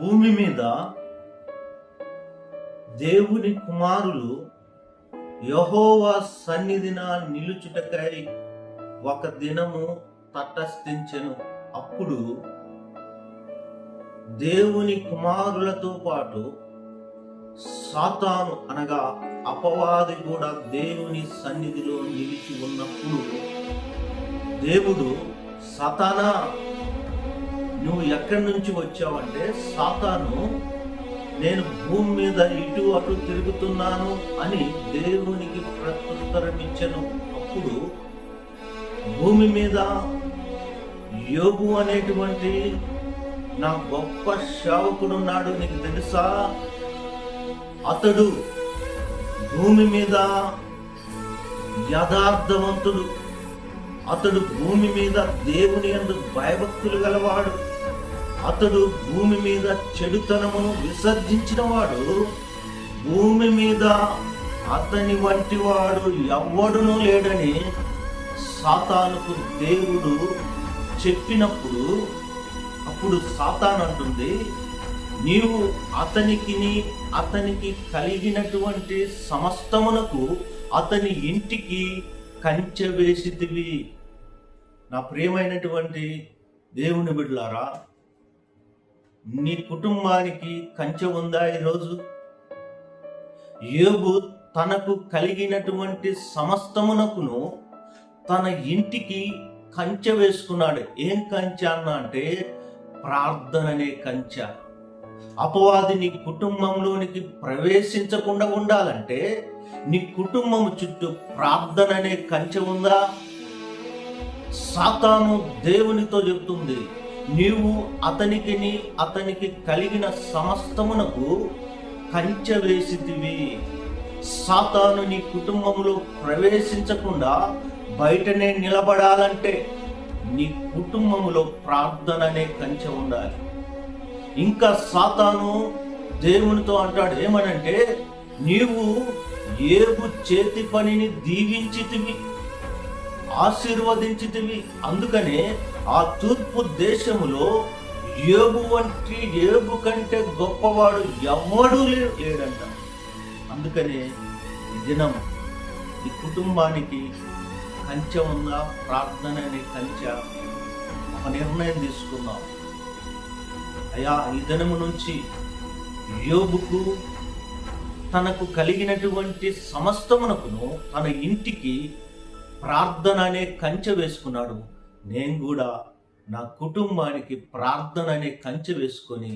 భూమి మీద దేవుని కుమారులు యెహోవా సన్నిధిన నిలుచుటకై ఒక దినము తటస్థించెను. అప్పుడు దేవుని కుమారులతో పాటు సాతాను అనగా అపవాది కూడా దేవుని సన్నిధిలో నిలిచి ఉన్నప్పుడు దేవుడు, సాతానా నువ్వు ఎక్కడి నుంచి వచ్చావంటే, సాతాను నేను భూమి మీద ఇటు అటు తిరుగుతున్నాను అని దేవునికి ప్రత్యుత్తరం ఇచ్చెను. అప్పుడు భూమి మీద యోబు అనేటువంటి నా గొప్ప సేవకుడున్నాడు, నీకు తెలుసా? అతడు భూమి మీద యథార్థవంతుడు, అతడు భూమి మీద దేవుని యందు భయభక్తులు గలవాడు, అతడు భూమి మీద చెడుతనమును విసర్జించిన వాడు, భూమి మీద అతని వంటి వాడు ఎవ్వడునూ లేడని సాతానుకు దేవుడు చెప్పినప్పుడు, అప్పుడు సాతాను అంటుంది, నీవు అతనికి కలిగినటువంటి సమస్తమునకు అతని ఇంటికి కంచె వేసితివి. నా ప్రియమైనటువంటి దేవుని బిడ్డలారా, నీ కుటుంబానికి కంచె ఉందా? ఈరోజు యోబు తనకు కలిగినటువంటి సమస్తమునకును తన ఇంటికి కంచె వేసుకున్నాడు. ఏం కంచె అన్న అంటే ప్రార్థన అనే కంచె. అపవాది నీ కుటుంబంలోనికి ప్రవేశించకుండా ఉండాలంటే నీ కుటుంబం చుట్టూ ప్రార్థన అనే కంచె ఉందా? సాతాను దేవునితో చెప్తుంది, నీవు అతనికి కలిగిన సమస్తమునకు కంచె వేసితివి. సాతాను నీ కుటుంబంలో ప్రవేశించకుండా బయటనే నిలబడాలంటే నీ కుటుంబంలో ప్రార్థన అనే కంచె ఉండాలి. ఇంకా సాతాను దేవునితో అంటాడు, ఏమనంటే, నీవు యోబు చేతి పనిని దీవించితివి, ఆశీర్వదించితివి, అందుకనే ఆ తూర్పు దేశములో యోబు కంటే గొప్పవాడు ఎవ్వడూ లేడంట. అందుకనే ఈ దినం ఈ కుటుంబానికి కంచె ఉందా? ప్రార్థన అనే కంచె. ఒక నిర్ణయం తీసుకుందాం. అయ్యా, ఈ దినము నుంచి యోబుకు తనకు కలిగినటువంటి సమస్తమునకును తన ఇంటికి ప్రార్థన అనే కంచె వేసుకున్నాడు. నేను కూడా నా కుటుంబానికి ప్రార్థన అనే కంచె వేసుకొని